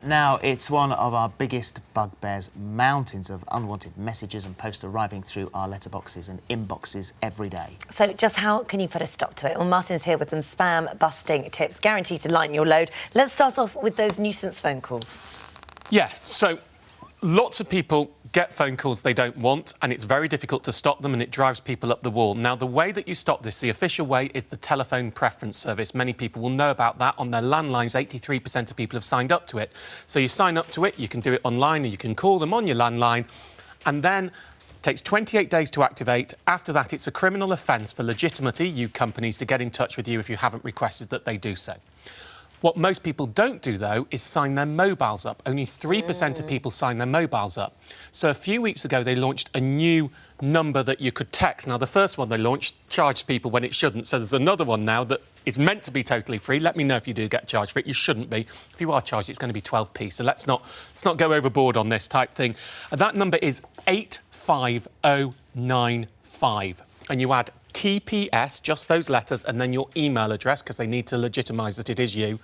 Now, it's one of our biggest bugbears, mountains of unwanted messages and posts arriving through our letterboxes and inboxes every day. So just how can you put a stop to it? Well, Martin's here with some spam-busting tips, guaranteed to lighten your load. Let's start off with those nuisance phone calls. Yeah, so lots of people get phone calls they don't want, and it's very difficult to stop them, and it drives people up the wall. Now, the way that you stop this, the official way, is the telephone preference service. Many people will know about that. On their landlines, 83% of people have signed up to it. So you sign up to it, you can do it online, or you can call them on your landline, and then it takes 28 days to activate. After that, it's a criminal offence for legitimate EU companies to get in touch with you if you haven't requested that they do so. What most people don't do, though, is sign their mobiles up. Only 3% of people sign their mobiles up. So a few weeks ago, they launched a new number that you could text. Now, the first one they launched charged people when it shouldn't. So there's another one now that is meant to be totally free. Let me know if you do get charged for it. You shouldn't be. If you are charged, it's going to be 12p. So let's not go overboard on this type thing. And that number is 85095. And you add TPS, just those letters, and then your email address, because they need to legitimise that it is you.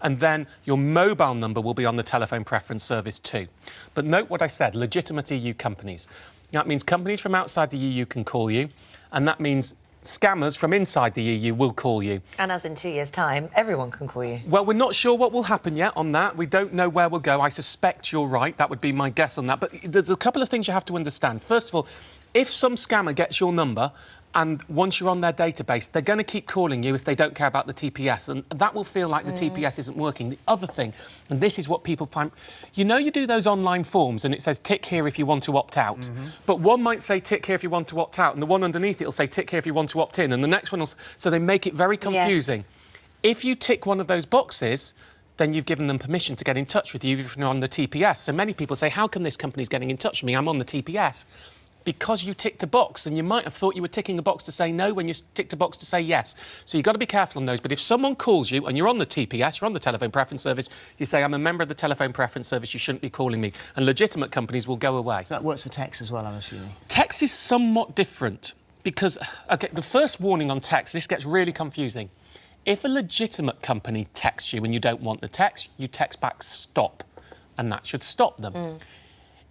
And then your mobile number will be on the telephone preference service too. But note what I said, legitimate EU companies. That means companies from outside the EU can call you, and that means scammers from inside the EU will call you. And as in 2 years' time, everyone can call you. Well, we're not sure what will happen yet on that. We don't know where we'll go. I suspect you're right. That would be my guess on that. But there's a couple of things you have to understand. First of all, if some scammer gets your number, and once you're on their database, they're going to keep calling you if they don't care about the TPS, and that will feel like the TPS isn't working. The other thing, and this is what people find, you know, you do those online forms and it says tick here if you want to opt out, but one might say tick here if you want to opt out, and the one underneath it will say tick here if you want to opt in, and the next one will... So they make it very confusing. Yes. If you tick one of those boxes, then you've given them permission to get in touch with you if you're on the TPS. So many people say, how come this company's getting in touch with me? I'm on the TPS. Because you ticked a box, and you might have thought you were ticking a box to say no when you ticked a box to say yes. So you've got to be careful on those. But if someone calls you and you're on the TPS, you're on the telephone preference service, you say, I'm a member of the telephone preference service, you shouldn't be calling me. And legitimate companies will go away. That works for text as well, I'm assuming. Text is somewhat different because, OK, the first warning on text, this gets really confusing. If a legitimate company texts you and you don't want the text, you text back stop, and that should stop them.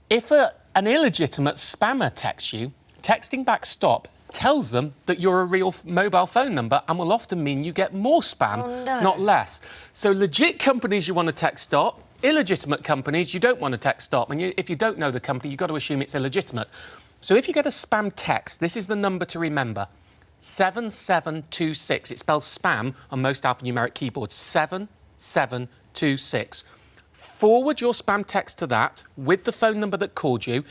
If an illegitimate spammer texts you, texting back stop tells them that you're a real mobile phone number and will often mean you get more spam, not less. So legit companies, you want to text stop. Illegitimate companies, you don't want to text stop. And if you don't know the company, you've got to assume it's illegitimate. So if you get a spam text, this is the number to remember. 7726. It spells spam on most alphanumeric keyboards. 7726. Forward your spam text to that with the phone number that called you.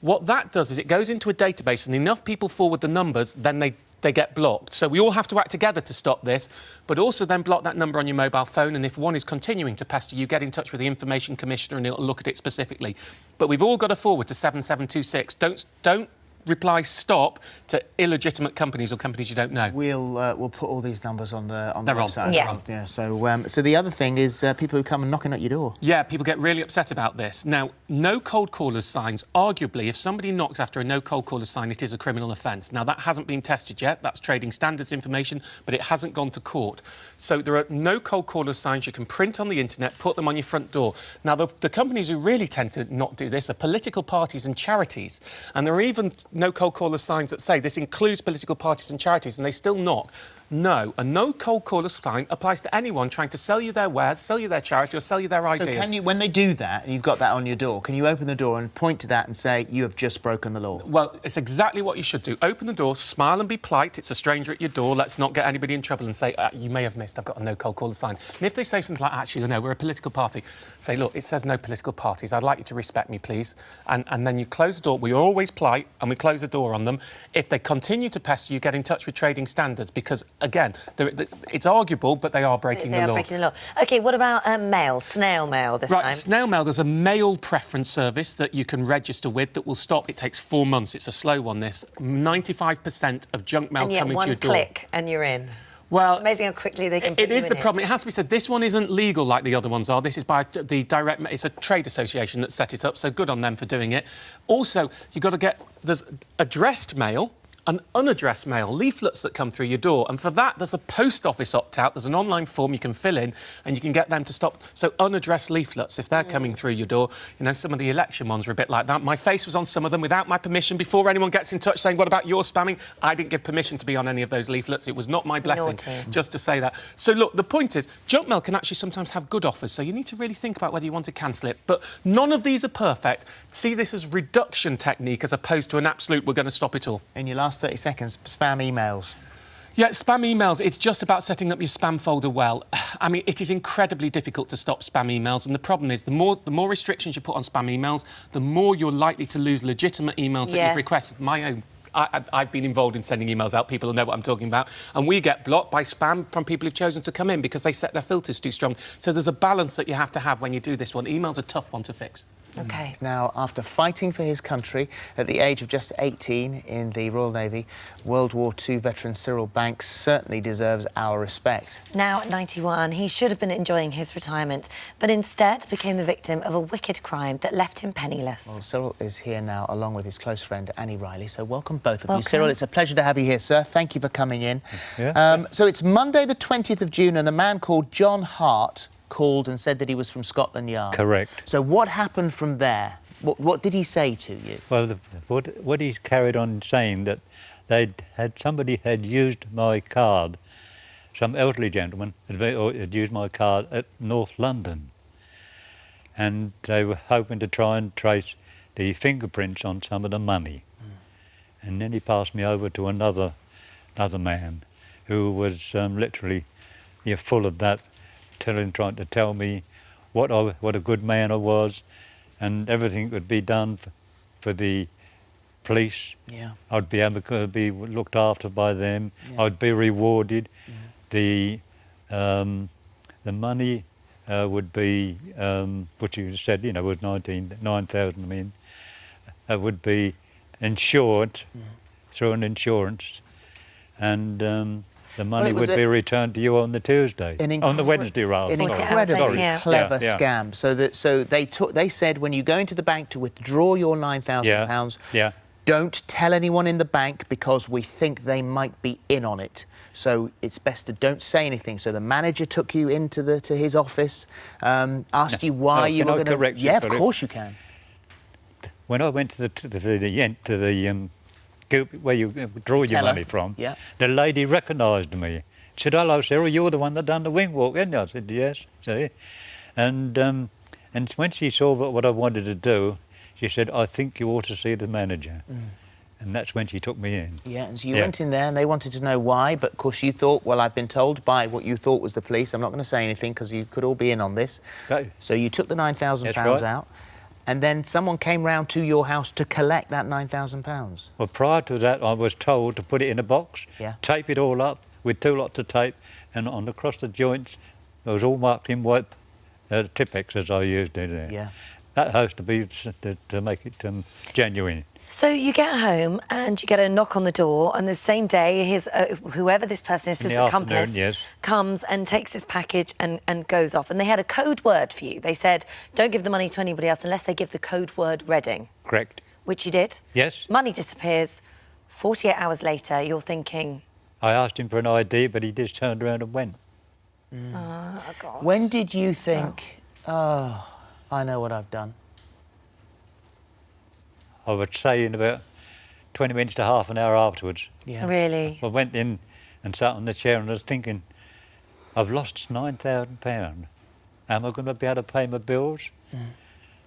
What that does is it goes into a database, and enough people forward the numbers, then they get blocked. So we all have to act together to stop this, but also then block that number on your mobile phone, and if one is continuing to pester you, get in touch with the Information Commissioner and he'll look at it specifically. But we've all got to forward to 7726. Don't reply stop to illegitimate companies or companies you don't know. We'll put all these numbers on the website. Yeah. So the other thing is people who come and knocking at your door. Yeah, people get really upset about this. Now, no cold callers signs. Arguably, if somebody knocks after a no cold callers sign, it is a criminal offence. Now, that hasn't been tested yet. That's trading standards information, but it hasn't gone to court. So there are no cold callers signs you can print on the internet, put them on your front door. Now, the companies who really tend to not do this are political parties and charities, and there are even no cold caller signs that say this includes political parties and charities, and they still knock. No, a no cold caller sign applies to anyone trying to sell you their wares, sell you their charity, or sell you their ideas. So can you, when they do that, and you've got that on your door, can you open the door and point to that and say, you have just broken the law? Well, it's exactly what you should do. Open the door, smile and be polite. It's a stranger at your door. Let's not get anybody in trouble and say, you may have missed, I've got a no cold caller sign. And if they say something like, actually, no, we're a political party, say, look, it says no political parties. I'd like you to respect me, please. And then you close the door. We're always polite, and we close the door on them. If they continue to pester you, get in touch with trading standards, because, again, it's arguable, but they are breaking the law. They are breaking the law. OK, what about mail, snail mail this time? Right, snail mail, there's a mail preference service that you can register with that will stop. It takes 4 months. It's a slow one, this. 95% of junk mail coming to your door. And yet one click and you're in. Well, it's amazing how quickly they can put It is the problem. It has to be said, this one isn't legal like the other ones are. This is by the direct... It's a trade association that set it up, so good on them for doing it. Also, you've got to get... There's addressed mail, an unaddressed mail, leaflets that come through your door. And for that, there's a post office opt-out. There's an online form you can fill in and you can get them to stop. So unaddressed leaflets, if they're coming through your door, you know, some of the election ones are a bit like that. My face was on some of them without my permission. Before anyone gets in touch saying, what about your spamming? I didn't give permission to be on any of those leaflets. It was not my blessing, just to say that. So, look, the point is, junk mail can actually sometimes have good offers, so you need to really think about whether you want to cancel it. But none of these are perfect. See this as reduction technique as opposed to an absolute, we're going to stop it all. In your last 30 seconds, spam emails. Yeah, spam emails, it's just about setting up your spam folder well. I mean, it is incredibly difficult to stop spam emails, and the problem is the more restrictions you put on spam emails, the more you're likely to lose legitimate emails that you've requested. My own... I've been involved in sending emails out. People will know what I'm talking about. And we get blocked by spam from people who've chosen to come in because they set their filters too strong. So there's a balance that you have to have when you do this one. Email's a tough one to fix. OK. Now, after fighting for his country at the age of just 18 in the Royal Navy, World War II veteran Cyril Banks certainly deserves our respect. Now at 91, he should have been enjoying his retirement, but instead became the victim of a wicked crime that left him penniless. Well, Cyril is here now, along with his close friend Annie Riley. So welcome both of you. Cyril, it's a pleasure to have you here, sir. Thank you for coming in. Yeah. So it's Monday the 20th of June, and a man called John Hart called and said that he was from Scotland Yard. Correct. So what happened from there? What did he say to you? Well, what he carried on saying that somebody had used my card, some elderly gentleman had used my card at North London, and they were hoping to try and trace the fingerprints on some of the money. And then he passed me over to another man who was literally full of that, trying to tell me what a good man I was, and everything would be done for the police. Yeah. I'd be able to be looked after by them. Yeah. I'd be rewarded. The money would be, what you said, was 9,000. I mean, would be insured through an insurance, and the money would be returned to you on the Tuesday, on the Wednesday rather. An incredibly clever Yeah. scam. So they said when you go into the bank to withdraw your £9,000, don't tell anyone in the bank because we think they might be in on it. So it's best to don't say anything. So the manager took you into to his office, asked you why you were going to. Correct you? Yeah, of course you can. When I went to the where you draw your money from, the lady recognised me. She said, "Hello, Cyril, you're the one that done the wing walk, isn't you?" I said, "Yes." See? And when she saw what I wanted to do, she said, "I think you ought to see the manager." And that's when she took me in. Yeah, and so you went in there and they wanted to know why, but of course you thought, well, I've been told by what you thought was the police, I'm not going to say anything because you could all be in on this. Okay. So you took the £9,000 out, and then someone came round to your house to collect that £9,000. Well, prior to that, I was told to put it in a box, tape it all up with 2 lots of tape, and across the joints, it was all marked in white Tipex as I used it there. Yeah. That has to be to make it genuine. So you get home and you get a knock on the door, and the same day, whoever this person is, this accomplice, comes and takes this package and goes off. And they had a code word for you. They said, don't give the money to anybody else unless they give the code word Reading. Correct. Which you did. Yes. Money disappears. 48 hours later, you're thinking... I asked him for an ID, but he just turned around and went. Oh, God. When did you think, oh, I know what I've done? I would say in about 20 minutes to half an hour afterwards. Yeah. Really? I went in and sat on the chair and I was thinking, I've lost £9,000. Am I going to be able to pay my bills?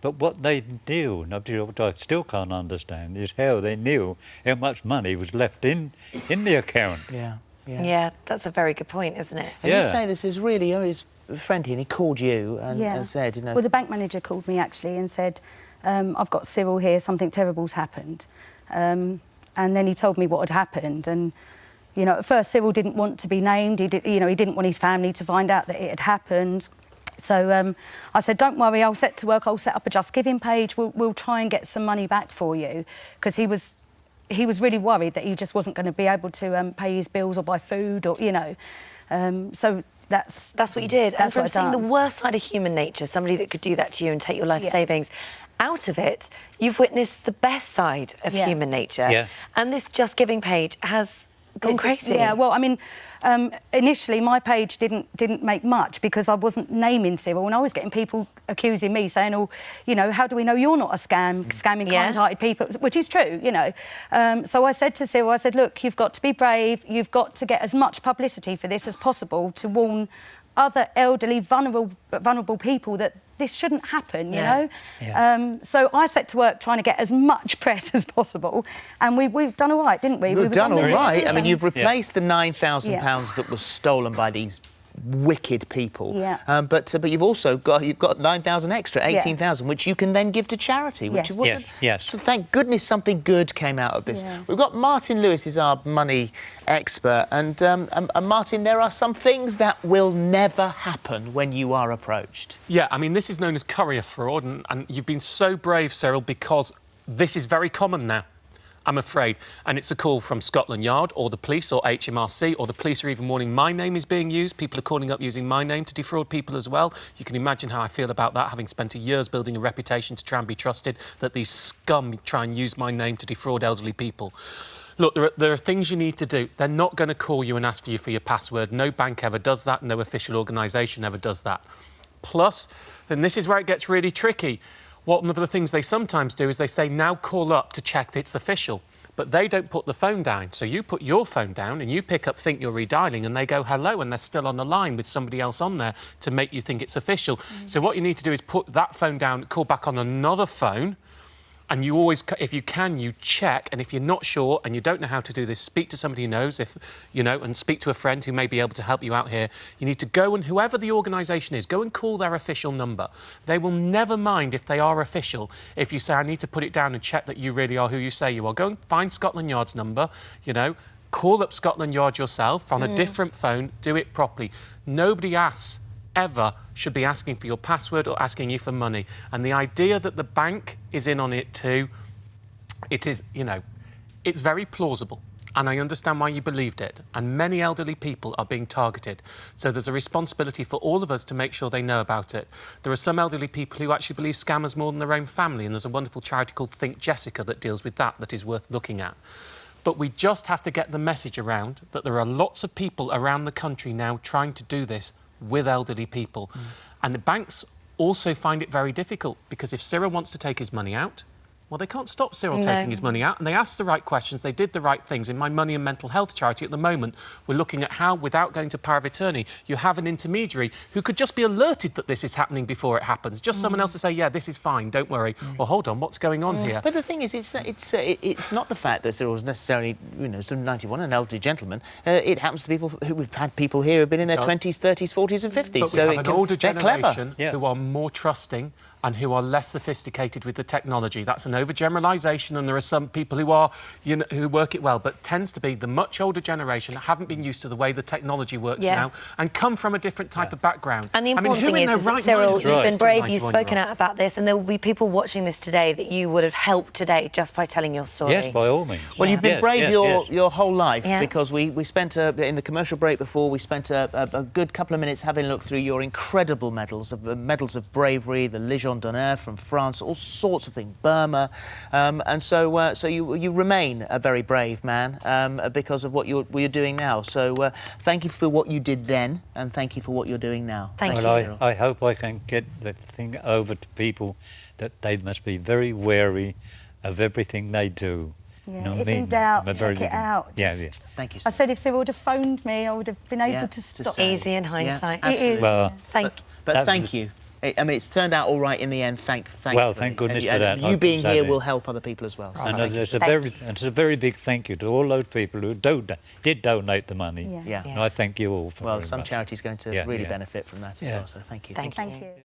But what they knew, what I still can't understand, is how they knew how much money was left in the account. Yeah, that's a very good point, isn't it? And you say this is really his friend here, and he called you and said, Well, the bank manager called me, actually, and said, I've got Cyril here, something terrible's happened. And then he told me what had happened. And, at first Cyril didn't want to be named. He didn't want his family to find out that it had happened. So I said, don't worry, I'll set to work, I'll set up a Just Giving page. We'll try and get some money back for you. Because he was really worried that he just wasn't going to be able to pay his bills or buy food or, So that's what you did. And what from I've seeing the done. worst side of human nature, somebody that could do that to you and take your life savings, out of it, you've witnessed the best side of human nature. Yeah. And this Just Giving page has gone crazy. Yeah, well, I mean, initially my page didn't make much because I wasn't naming Cyril, and I was getting people accusing me, saying, "Oh, you know, how do we know you're not a scamming kind-hearted people?" Which is true, you know. So I said to Cyril, I said, "Look, you've got to be brave. You've got to get as much publicity for this as possible to warn other elderly, vulnerable people that this shouldn't happen, you know." Yeah. So I set to work trying to get as much press as possible, and we've done all right, didn't we? We've done all right. I mean, you've replaced the £9,000 that was stolen by these wicked people. Yeah. But you've also got 9,000 extra, 18,000, which you can then give to charity. Which Yes. So thank goodness something good came out of this. Yeah. We've got Martin Lewis is our money expert, and Martin, there are some things that will never happen when you are approached. Yeah, I mean, this is known as courier fraud, and you've been so brave, Cyril, because this is very common now, I'm afraid. And it's a call from Scotland Yard or the police or HMRC, or the police are even warning my name is being used. People are calling up using my name to defraud people as well. You can imagine how I feel about that, having spent years building a reputation to try and be trusted, that these scum try and use my name to defraud elderly people. Look, there are things you need to do. They're not going to call you and ask you for your password. No bank ever does that. No official organisation ever does that. Plus, then this is where it gets really tricky. One of the things they sometimes do is they say, now call up to check that it's official. But they don't put the phone down. So you put your phone down and you pick up, think you're redialing, and they go hello, and they're still on the line with somebody else on there to make you think it's official. So what you need to do is put that phone down, call back on another phone, and you always, if you can, you check. And if you're not sure and you don't know how to do this, speak to somebody who knows, and speak to a friend who may be able to help you out here. You need to go, and whoever the organisation is, go and call their official number. They will never mind if they are official. If you say, I need to put it down and check that you really are who you say you are, go and find Scotland Yard's number, call up Scotland Yard yourself on a different phone, do it properly. Nobody ever should be asking for your password or asking you for money. And the idea that the bank is in on it too, it is, it's very plausible. And I understand why you believed it. And many elderly people are being targeted. So there's a responsibility for all of us to make sure they know about it. There are some elderly people who actually believe scammers more than their own family. And there's a wonderful charity called Think Jessica that deals with that is worth looking at. But we just have to get the message around that there are lots of people around the country now trying to do this with elderly people. And the banks also find it very difficult, because if Cyril wants to take his money out, well, they can't stop Cyril taking his money out, and they asked the right questions, they did the right things. In my money and mental health charity at the moment, we're looking at how, without going to power of attorney, you have an intermediary who could just be alerted that this is happening before it happens. Just someone else to say, yeah, this is fine, don't worry. Or hold on, what's going on here? But the thing is, it's not the fact that Cyril's necessarily, sort of 91, an elderly gentleman. It happens to people who we've had people here who've been in their 20s, 30s, 40s and 50s. But so we have an older generation clever. who are more trusting and who are less sophisticated with the technology. That's an overgeneralisation, and there are some people who are, who work it well, but tends to be the much older generation that haven't been used to the way the technology works now and come from a different type of background. And the important thing is that, Cyril, you've been brave, you've spoken out about this, and there will be people watching this today that you would have helped today just by telling your story. Yes, by all means. Well, you've been brave your whole life, because we spent, in the commercial break before, we spent a good couple of minutes having a look through your incredible medals of bravery, the Légion d'honneur from France, all sorts of things, Burma, and so you remain a very brave man because of what you're doing now. So thank you for what you did then, and thank you for what you're doing now. Thank you. I hope I can get the thing over to people that they must be very wary of everything they do. Yeah, if in doubt, check it out. Thank you. I said if Cyril would have phoned me, I would have been able to stop. Easy in hindsight. Yeah, absolutely. Well, but thank you. I mean, it's turned out all right in the end. Thank goodness for that. You being here will help other people as well. So and it's a very big thank you to all those people who did donate the money. Yeah. And I thank you all for some charity's going to really benefit from that as well. So thank you. Thank you.